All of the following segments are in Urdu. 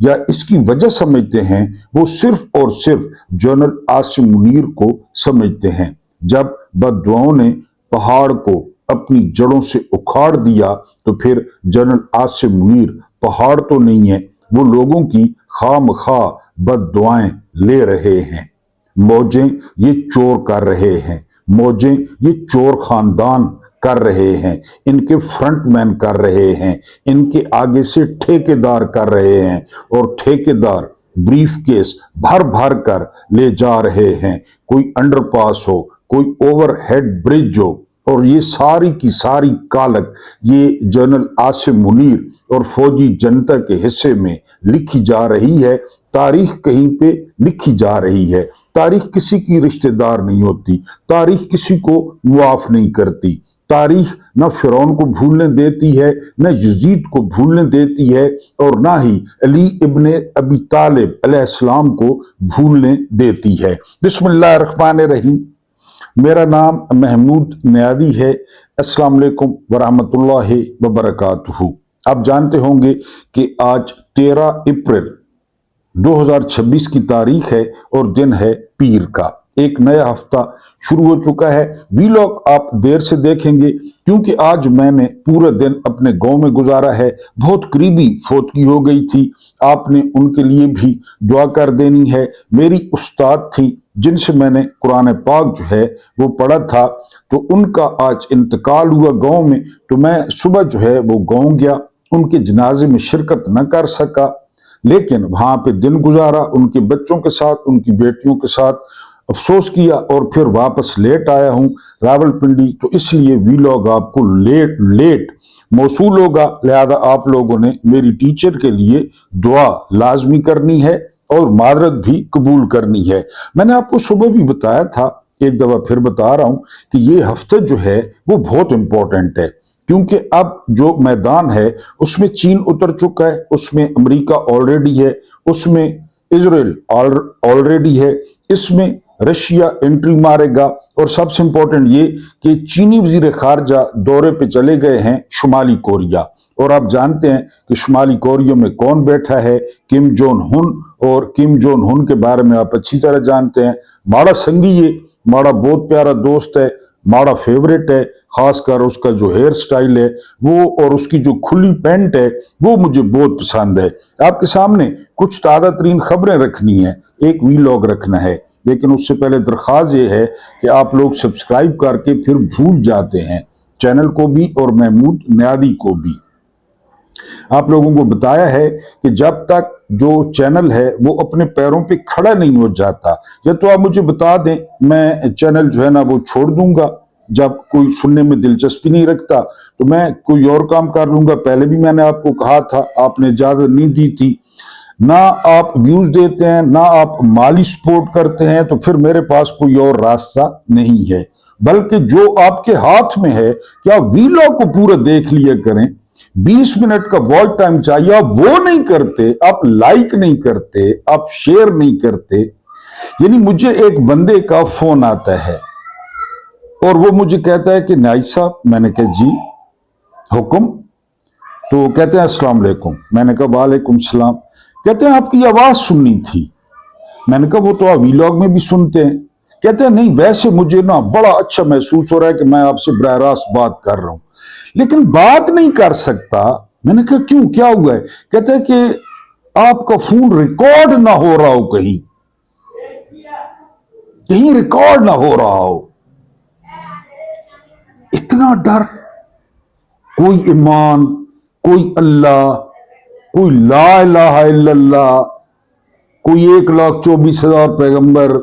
یا اس کی وجہ سمجھتے ہیں وہ صرف اور صرف جنرل عاصم منیر کو سمجھتے ہیں۔ جب بد دعاؤں نے پہاڑ کو اپنی جڑوں سے اکھاڑ دیا تو پھر جنرل عاصم منیر پہاڑ تو نہیں ہے، وہ لوگوں کی خام خواہ بد دعائیں لے رہے ہیں۔ موجیں یہ چور کر رہے ہیں، موجیں یہ چور خاندان کر رہے ہیں، ان کے فرنٹ مین کر رہے ہیں، ان کے آگے سے ٹھیکیدار کر رہے ہیں، اور ٹھیکیدار بریف کیس بھر بھر کر لے جا رہے ہیں۔ کوئی انڈر پاس ہو، کوئی اوور ہیڈ برج ہو، اور یہ ساری کی ساری کالک یہ جنرل عاصم منیر اور فوجی جنتا کے حصے میں لکھی جا رہی ہے۔ تاریخ کہیں پہ لکھی جا رہی ہے۔ تاریخ کسی کی رشتہ دار نہیں ہوتی، تاریخ کسی کو معاف نہیں کرتی۔ تاریخ نہ فرعون کو بھولنے دیتی ہے، نہ یزید کو بھولنے دیتی ہے، اور نہ ہی علی ابن ابی طالب علیہ السلام کو بھولنے دیتی ہے۔ بسم اللہ الرحمن الرحیم۔ میرا نام محمود نیادی ہے۔ السلام علیکم ورحمۃ اللہ وبرکاتہ۔ آپ جانتے ہوں گے کہ آج 13 اپریل 2026 کی تاریخ ہے اور دن ہے پیر کا۔ ایک نیا ہفتہ شروع ہو چکا ہے۔ ویلاگ آپ دیر سے دیکھیں گے کیونکہ آج میں نے پورا دن اپنے گاؤں میں گزارا ہے۔ بہت قریبی فوتگی ہو گئی تھی، آپ نے ان کے لیے بھی دعا کر دینی ہے۔ میری استاد تھی جن سے میں نے قرآن پاک جو ہے وہ پڑھا تھا، تو ان کا آج انتقال ہوا گاؤں میں، تو میں صبح جو ہے وہ گاؤں گیا، ان کے جنازے میں شرکت نہ کر سکا، لیکن وہاں پہ دن گزارا ان کے بچوں کے ساتھ، ان کی بیٹیوں کے ساتھ، افسوس کیا، اور پھر واپس لیٹ آیا ہوں راولپنڈی، تو اس لیے ویلاگ آپ کو لیٹ موصول ہوگا، لہذا آپ لوگوں نے میری ٹیچر کے لیے دعا لازمی کرنی ہے اور معذرت بھی قبول کرنی ہے۔ میں نے آپ کو صبح بھی بتایا تھا، ایک دفعہ پھر بتا رہا ہوں کہ یہ ہفتہ جو ہے وہ بہت امپورٹنٹ ہے، کیونکہ اب جو میدان ہے اس میں چین اتر چکا ہے، اس میں امریکہ آلریڈی ہے، اس میں اسرائیل آلریڈی ہے، اس میں رشیا انٹری مارے گا، اور سب سے امپورٹنٹ یہ کہ چینی وزیر خارجہ دورے پہ چلے گئے ہیں شمالی کوریا، اور آپ جانتے ہیں کہ شمالی کوریا میں کون بیٹھا ہے، کم جون ہن، اور کم جون ہن کے بارے میں آپ اچھی طرح جانتے ہیں۔ ماڑا سنگی ہے، ماڑا بہت پیارا دوست ہے، ماڑا فیوریٹ ہے، خاص کر اس کا جو ہیئر سٹائل ہے وہ، اور اس کی جو کھلی پینٹ ہے وہ مجھے بہت پسند ہے۔ آپ کے سامنے کچھ تازہ ترین خبریں رکھنی ہیں، ایک ویلاگ رکھنا ہے، لیکن اس سے پہلے درخواست یہ ہے کہ آپ لوگ سبسکرائب کر کے پھر بھول جاتے ہیں چینل کو بھی اور محمود نیادی کو بھی۔ آپ لوگوں کو بتایا ہے کہ جب تک جو چینل ہے وہ اپنے پیروں پہ کھڑا نہیں ہو جاتا، یا تو آپ مجھے بتا دیں، میں چینل جو ہے نا وہ چھوڑ دوں گا، جب کوئی سننے میں دلچسپی نہیں رکھتا تو میں کوئی اور کام کر لوں گا۔ پہلے بھی میں نے آپ کو کہا تھا، آپ نے اجازت نہیں دی تھی۔ نہ آپ ویوز دیتے ہیں، نہ آپ مالی سپورٹ کرتے ہیں، تو پھر میرے پاس کوئی اور راستہ نہیں ہے، بلکہ جو آپ کے ہاتھ میں ہے کہ آپ ویلاگ کو پورا دیکھ لیا کریں۔ 20 منٹ کا واچ ٹائم چاہیے، آپ وہ نہیں کرتے، آپ لائک نہیں کرتے، آپ شیئر نہیں کرتے۔ یعنی مجھے ایک بندے کا فون آتا ہے اور وہ مجھے کہتا ہے کہ نائی صاحب، میں نے کہا جی حکم، تو کہتے ہیں السلام علیکم، میں نے کہا وعلیکم السلام، کہتے ہیں آپ کی آواز سننی تھی، میں نے کہا وہ تو آپ ویلاگ میں بھی سنتے ہیں، کہتے ہیں نہیں ویسے مجھے نا بڑا اچھا محسوس ہو رہا ہے کہ میں آپ سے براہ راست بات کر رہا ہوں، لیکن بات نہیں کر سکتا۔ میں نے کہا کیوں، کیا ہوا ہے؟ کہتے ہیں کہ آپ کا فون ریکارڈ نہ ہو رہا ہو، کہیں ریکارڈ نہ ہو رہا ہو۔ اتنا ڈر، کوئی ایمان، کوئی اللہ، کوئی لا الہ الا اللہ، کوئی 1,24,000 پیغمبر،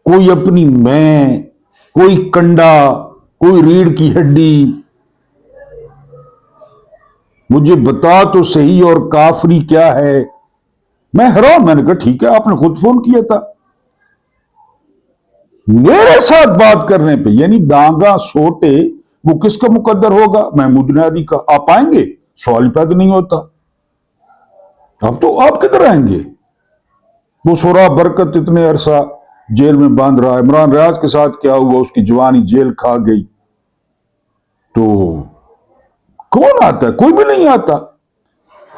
کوئی اپنی میں، کوئی کنڈا، کوئی ریڑھ کی ہڈی، مجھے بتا تو صحیح اور کافری کیا ہے۔ میں حیران، میں نے کہا ٹھیک ہے، آپ نے خود فون کیا تھا میرے ساتھ بات کرنے پہ، یعنی ڈانگا سوٹے وہ کس کا مقدر ہوگا؟ محمود نیادی کا۔ آپ آئیں گے؟ سوال پیدا نہیں ہوتا۔ اب تو آپ کدھر آئیں گے؟ وہ سورا برکت اتنے عرصہ جیل میں باندھ رہا ہے، عمران ریاض کے ساتھ کیا ہوا؟ اس کی جوانی جیل کھا گئی، تو کون آتا ہے؟ کوئی بھی نہیں آتا۔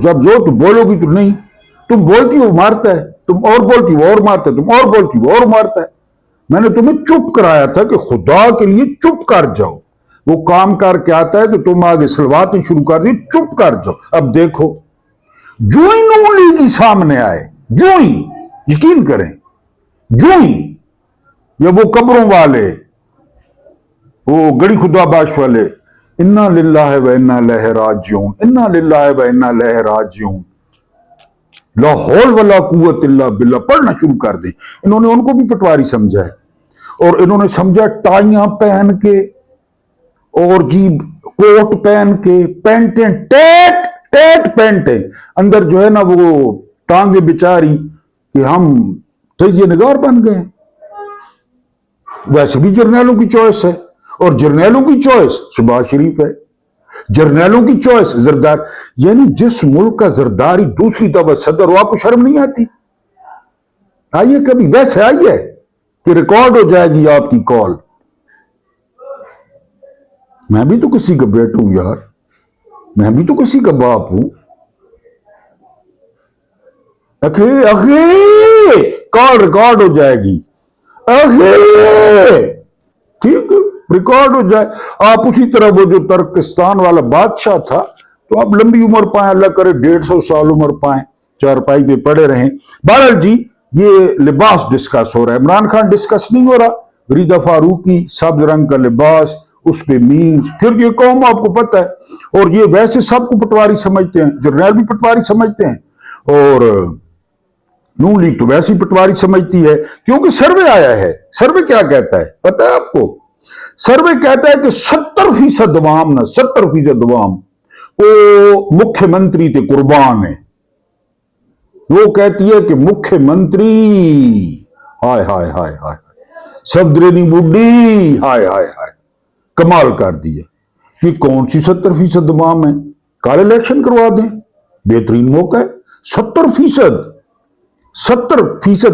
جب زور تم بولو گی تو نہیں، تم بولتی ہو مارتا ہے، تم اور بولتی ہو اور مارتا ہے، تم اور بولتی ہو اور مارتا ہے۔ میں نے تمہیں چپ کرایا تھا کہ خدا کے لیے چپ کر جاؤ، وہ کام کر کے آتا ہے تو تم آگے سلواتیں شروع کر دی، چپ کر جاؤ۔ اب دیکھو جو ہی نون لیگی سامنے آئے، جو ہی، یقین کریں، جو ہی، یا وہ قبروں والے، وہ گڑی خدا باش والے، انا للہ و انا الیہ راجعون، انا للہ و انا الیہ راجعون، لا حول ولا قوت الا باللہ پڑھنا شروع کر دیں۔ انہوں نے ان کو بھی پٹواری سمجھا ہے، اور انہوں نے سمجھا ٹائیاں پہن کے اور جی کوٹ پہن کے، پینٹیں ٹیٹ ٹیٹ پینٹیں، اندر جو ہے نا وہ ٹانگیں بچاری کہ ہم تجزیہ نگار بن گئے۔ ویسے بھی جرنیلوں کی چوائس ہے، اور جرنیلوں کی چوائس شہباز شریف ہے، جرنیلوں کی چوائس زردار، یعنی جس ملک کا زرداری دوسری دفعہ صدر ہو، آپ کو شرم نہیں آتی؟ آئیے کبھی ویسے آئیے کہ ریکارڈ ہو جائے گی آپ کی کال۔ میں بھی تو کسی کا بیٹا ہوں یار، میں بھی تو کسی کا باپ ہوں۔ کال ریکارڈ ہو جائے گی، ٹھیک، ریکارڈ ہو جائے۔ آپ اسی طرح وہ جو ترکستان والا بادشاہ تھا، تو آپ لمبی عمر پائیں، اللہ کرے 150 سال عمر پائیں، چارپائی پہ پڑے رہیں۔ بہرحال جی، یہ لباس ڈسکس ہو رہا ہے، عمران خان ڈسکس نہیں ہو رہا، ریدہ فاروقی سبز رنگ کا لباس، اس پہ میمز، پھر یہ قوم آپ کو پتہ ہے، اور یہ ویسے سب کو پٹواری سمجھتے ہیں، جرنیل بھی پٹواری سمجھتے ہیں، اور نون لیگ تو ویسی پٹواری سمجھتی ہے، کیونکہ سروے آیا ہے۔ سروے کیا کہتا ہے پتہ ہے آپ کو؟ سروے کہتا ہے کہ 70% عوام نا، 70% عوام وہ مکھیہ منتری تے قربان ہے۔ وہ کہتی ہے کہ مکھیہ منتری، ہائے ہائے ہائے ہائے، سبدرینی بڈی، ہائے ہائے ہائے، کمال کر دیا۔ یہ کون سی 70% عوام ہے؟ کال الیکشن کروا دیں، بہترین موقع ہے۔ 70%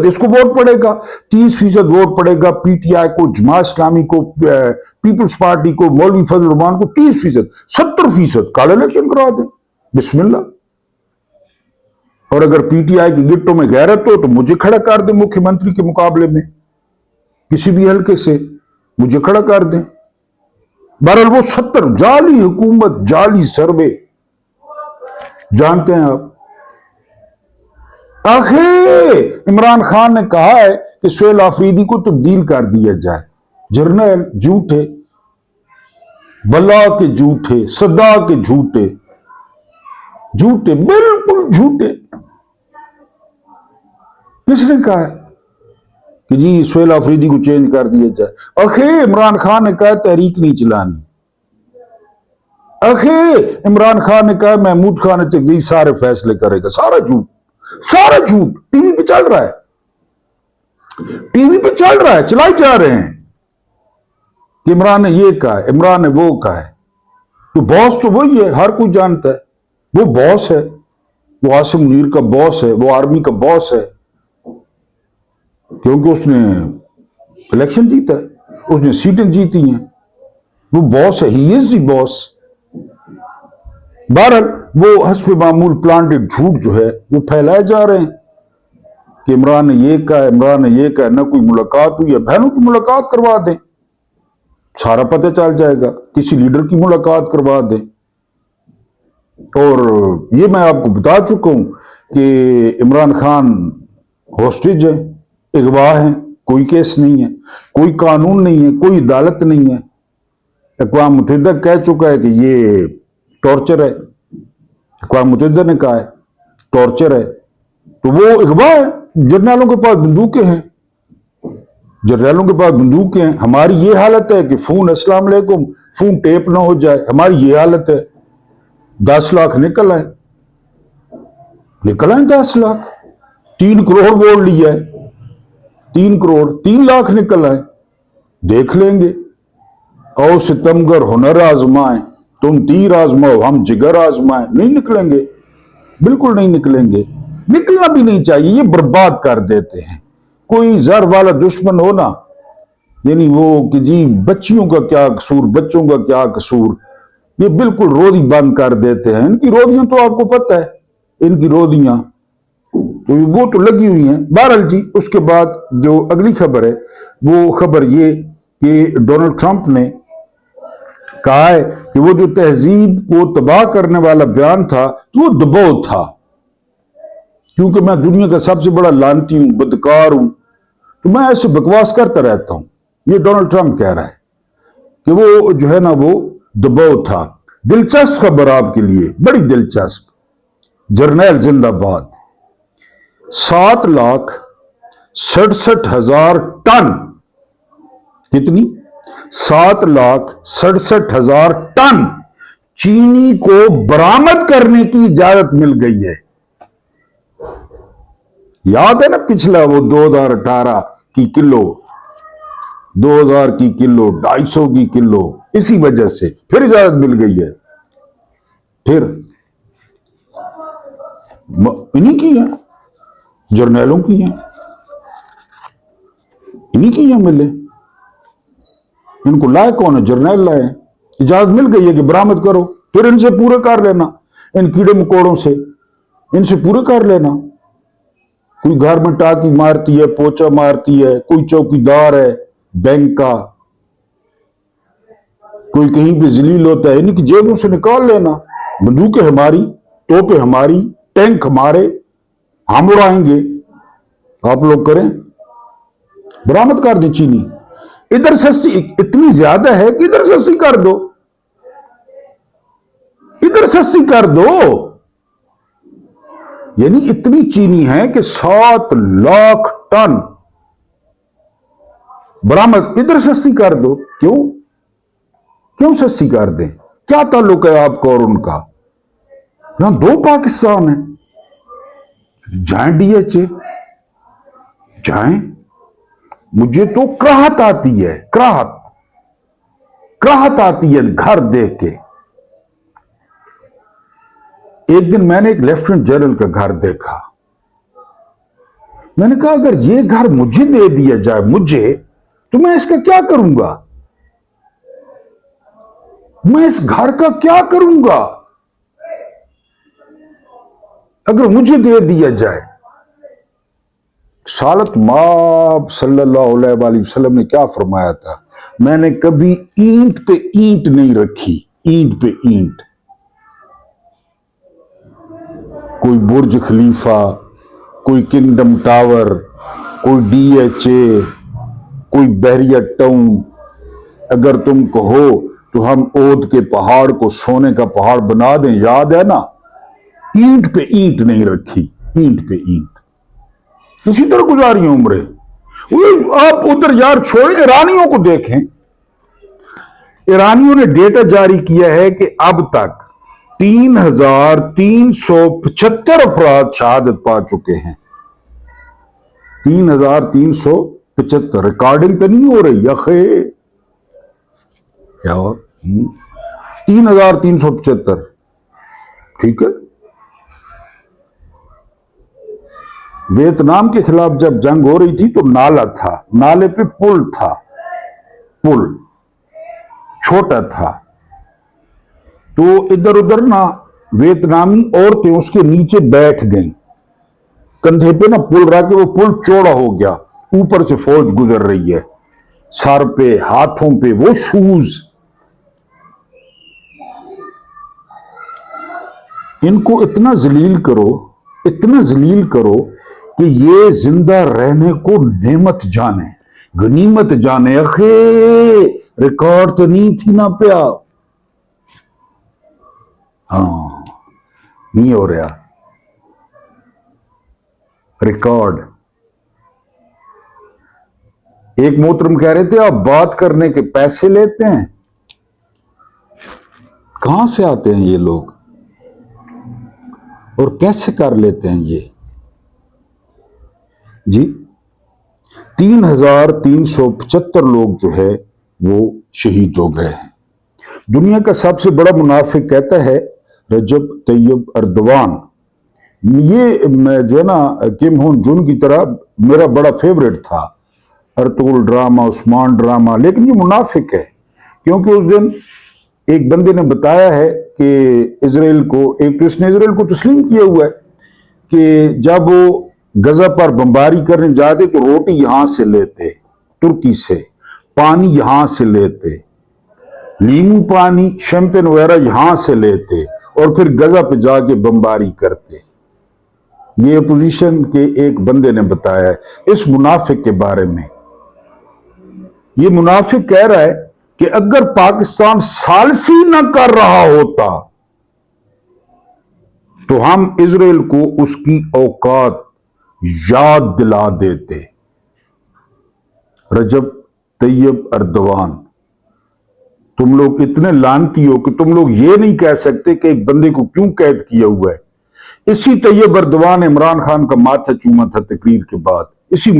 اس کو ووٹ پڑے گا، 30% ووٹ پڑے گا پی ٹی آئی کو، جماعت اسلامی کو، پیپلز پارٹی کو، مولوی فضل الرحمان کو، 30%، 70% کال الیکشن کروا دیں، بسم اللہ۔ اور اگر پی ٹی آئی کی گٹوں میں غیرت ہو تو مجھے کھڑا کر دیں مکھیہ منتری کے مقابلے میں، کسی بھی حلقے سے مجھے کھڑا کر دیں۔ بہرحال وہ 70 جعلی حکومت، جعلی سروے، جانتے ہیں آپ۔ آخر عمران خان نے کہا ہے کہ سہیل آفریدی کو تبدیل کر دیا جائے۔ جرنیل جھوٹے، بلا کے جھوٹے، صدا کے جھوٹے، جھوٹے، بالکل جھوٹے۔ کس نے کہا ہے کہ جی سہیل آفریدی کو چینج کر دیا جائے؟ آخر عمران خان نے کہا تحریک نہیں چلانی، آخر عمران خان نے کہا محمود خان چغی سارے فیصلے کرے گا۔ سارا جھوٹ، سارا جھوٹ ٹی وی پہ چل رہا ہے، ٹی وی پہ چل رہا ہے، چلائی جا رہے ہیں کہ عمران نے یہ کہا ہے، عمران نے وہ کہا ہے۔ تو باس تو وہی ہے، ہر کوئی جانتا ہے وہ باس ہے، وہ عاصم منیر کا باس ہے، وہ آرمی کا باس ہے، کیونکہ اس نے الیکشن جیتا ہے، اس نے سیٹیں جیتی ہیں، وہ باس ہے، ہی از دی باس۔ بہرحال وہ حسب معمول پلانٹڈ جھوٹ جو ہے وہ پھیلائے جا رہے ہیں کہ عمران نے یہ کہا، عمران نے یہ کہا، نہ کوئی ملاقات ہوئی ہے، بہنوں کی ملاقات کروا دیں، سارا پتہ چل جائے گا، کسی لیڈر کی ملاقات کروا دیں۔ اور یہ میں آپ کو بتا چکا ہوں کہ عمران خان ہوسٹیج ہے، اغوا ہیں، کوئی کیس نہیں ہے، کوئی قانون نہیں ہے، کوئی عدالت نہیں ہے۔ اقوام متحدہ کہہ چکا ہے کہ یہ ٹارچر ہے، اقوام متحدہ نے کہا ہے ٹارچر ہے، تو وہ اغوا ہے۔ جرنیلوں کے پاس بندوقیں ہیں، جرنیلوں کے پاس بندوقیں ہیں۔ ہماری یہ حالت ہے کہ فون السلام علیکم، فون ٹیپ نہ ہو جائے، ہماری یہ حالت ہے۔ 10 لاکھ نکل آئے، 10 لاکھ، 3 کروڑ ووٹ لیا ہے، 3 کروڑ، 3 لاکھ نکل آئے، دیکھ لیں گے۔ او ستمگر ہنر آزمائیں، تم تیر آزماؤ ہم جگر آزمائیں، نہیں نکلیں گے، بالکل نہیں نکلیں گے، نکلنا بھی نہیں چاہیے، یہ برباد کر دیتے ہیں۔ کوئی زر والا دشمن ہو نا، یعنی وہ کہ جی بچیوں کا کیا قصور، بچوں کا کیا قصور، یہ بالکل رودی بند کر دیتے ہیں. ان کی رودیاں تو آپ کو پتہ ہے, ان کی رودیاں تو وہ تو لگی ہوئی ہیں. بہرحال جی, اس کے بعد جو اگلی خبر ہے وہ خبر یہ کہ ڈونلڈ ٹرمپ نے کہا ہے کہ وہ جو تہذیب کو تباہ کرنے والا بیان تھا تو وہ دباؤ تھا, کیونکہ میں دنیا کا سب سے بڑا لعنتی ہوں, بدکار ہوں, تو میں ایسے بکواس کرتا رہتا ہوں. یہ ڈونلڈ ٹرمپ کہہ رہا ہے کہ وہ جو ہے نا وہ دباؤ تھا. دلچسپ خبر آپ کے لیے, بڑی دلچسپ. جرنیل زندہ باد. 7,67,000 ٹن, کتنی؟ 7,67,000 ٹن چینی کو برآمد کرنے کی اجازت مل گئی ہے. یاد ہے نا پچھلا وہ 2018 کی کلو, 2000 کی کلو, 250 کی کلو, اسی وجہ سے پھر اجازت مل گئی ہے. پھر انہی کی ہیں, جرنیلوں کی ہیں, انہی کی ہیں ملے. ان کو لائے کون ہے؟ جرنیل لائے. اجازت مل گئی ہے کہ برآمد کرو, پھر ان سے پورے کر لینا, ان کیڑے مکوڑوں سے ان سے پورے کر لینا. کوئی گھر میں ٹاکی مارتی ہے, پوچا مارتی ہے, کوئی چوکیدار ہے بینک کا, کوئی کہیں پہ ذلیل ہوتا ہے, ان کی جیبوں سے نکال لینا. بندوقیں ہماری, توپیں ہماری, ٹینک ہمارے, ہم اڑائیں گے, آپ لوگ کریں, برآمد کر دیں چینی. ادھر سستی اتنی زیادہ ہے کہ ادھر سستی کر دو, ادھر سستی کر دو. یعنی اتنی چینی ہے کہ 7 لاکھ ٹن برآمد, ادھر سستی کر دو. کیوں سستی کر دیں؟ کیا تعلق ہے آپ کا اور ان کا؟ یہاں 2 پاکستان ہیں. جائیں ڈی ایچ اے, جائیں. مجھے تو کراہت آتی ہے, کراہت آتی ہے گھر دیکھ کے. ایک دن میں نے ایک لیفٹیننٹ جنرل کا گھر دیکھا. میں نے کہا اگر یہ گھر مجھے دے دیا جائے, مجھے, تو میں اس کا کیا کروں گا؟ میں اس گھر کا کیا کروں گا اگر مجھے دے دیا جائے؟ سالت ماب صلی اللہ علیہ وآلہ وسلم نے کیا فرمایا تھا؟ میں نے کبھی اینٹ پہ اینٹ نہیں رکھی, اینٹ پہ اینٹ. کوئی برج خلیفہ, کوئی کنگڈم ٹاور, کوئی ڈی ایچ اے, کوئی بحریہ ٹاؤن, اگر تم کہو تو ہم اود کے پہاڑ کو سونے کا پہاڑ بنا دیں. یاد ہے نا, اینٹ پہ اینٹ نہیں رکھی, اینٹ پہ اینٹ. اسی طرح گزاری عمریں. آپ ادھر یار چھوڑیں, ایرانیوں کو دیکھیں. ایرانیوں نے ڈیٹا جاری کیا ہے کہ اب تک 3,375 افراد شہادت پا چکے ہیں. 3,375. ریکارڈنگ تو نہیں ہو رہی یخے, کیا 3,375. ٹھیک ہے. ویتنام کے خلاف جب جنگ ہو رہی تھی تو نالا تھا, نالے پہ پل تھا, پل چھوٹا تھا, تو ادھر ادھر نا ویتنامی عورتیں اس کے نیچے بیٹھ گئیں, کندھے پہ نا پل رکھ کے, وہ پل چوڑا ہو گیا, اوپر سے فوج گزر رہی ہے, سر پہ ہاتھوں پہ وہ شوز. ان کو اتنا ذلیل کرو, اتنا ذلیل کرو کہ یہ زندہ رہنے کو نعمت جانے, غنیمت جانے. اخے ریکارڈ تو نہیں تھی نا پیا, ہاں نہیں ہو رہا ریکارڈ. ایک محترم کہہ رہے تھے آپ بات کرنے کے پیسے لیتے ہیں. کہاں سے آتے ہیں یہ لوگ اور کیسے کر لیتے ہیں یہ؟ جی 3,375 لوگ جو ہے وہ شہید ہو گئے ہیں. دنیا کا سب سے بڑا منافق کہتا ہے رجب طیب اردوان. یہ جو ہے نا کم ہون جون کی طرح میرا بڑا فیوریٹ تھا, ارطغرل ڈرامہ, عثمان ڈرامہ, لیکن یہ منافق ہے کیونکہ اس دن ایک بندے نے بتایا ہے کہ اسرائیل کو، ایک اس نے اسرائیل کو تسلیم کیا ہوا ہے کہ جب وہ غزہ پر بمباری کرنے جاتے تو روٹی یہاں سے لیتے ترکی سے، پانی یہاں سے لیتے، لیمو پانی شیمپین وغیرہ یہاں سے لیتے، اور پھر غزہ پہ جا کے بمباری کرتے۔ یہ اپوزیشن کے ایک بندے نے بتایا ہے اس منافق کے بارے میں۔ یہ منافق کہہ رہا ہے کہ اگر پاکستان ثالثی نہ کر رہا ہوتا تو ہم اسرائیل کو اس کی اوقات یاد دلا دیتے۔ رجب طیب اردوان، تم لوگ اتنے لعنتی ہو کہ تم لوگ یہ نہیں کہہ سکتے کہ ایک بندے کو کیوں قید کیا ہوا ہے۔ اسی طیب اردوان عمران خان کا ماتھا چوما تھا تقریر کے بعد، اسی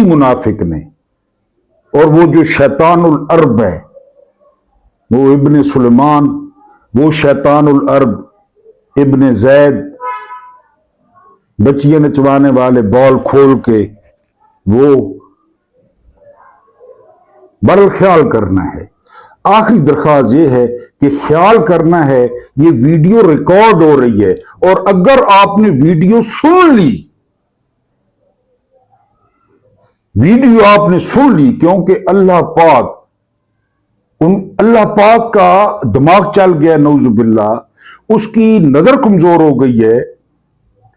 منافق نے۔ اور وہ جو شیطان العرب ہے، وہ ابن سلیمان، وہ شیطان العرب ابن زید، بچیاں نچوانے والے بال کھول کے، وہ بڑا خیال کرنا ہے۔ آخری درخواست یہ ہے کہ خیال کرنا ہے، یہ ویڈیو ریکارڈ ہو رہی ہے، اور اگر آپ نے ویڈیو سن لی کیونکہ اللہ پاک کا دماغ چل گیا، نعوذ باللہ، اس کی نظر کمزور ہو گئی ہے،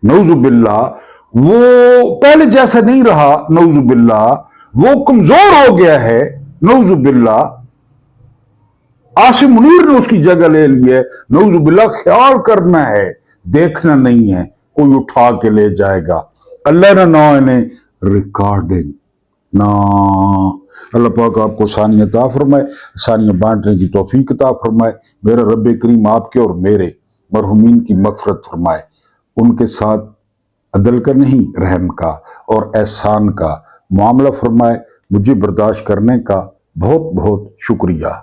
نعوذ باللہ، وہ پہلے جیسا نہیں رہا، نعوذ باللہ، وہ کمزور ہو گیا ہے، نعوذ باللہ، عاصم منیر نے اس کی جگہ لے لی ہے، نعوذ باللہ۔ خیال کرنا ہے، دیکھنا نہیں ہے کوئی اٹھا کے لے جائے گا۔ اللہ نہ انہیں ریکارڈنگ نہ۔ اللہ پاک آپ کو آسانیاں عطا فرمائے، آسانیاں بانٹنے کی توفیق عطا فرمائے۔ میرا رب کریم آپ کے اور میرے مرحومین کی مغفرت فرمائے، ان کے ساتھ عدل کا نہیں، رحم کا اور احسان کا معاملہ فرمائے۔ مجھے برداشت کرنے کا بہت بہت شکریہ۔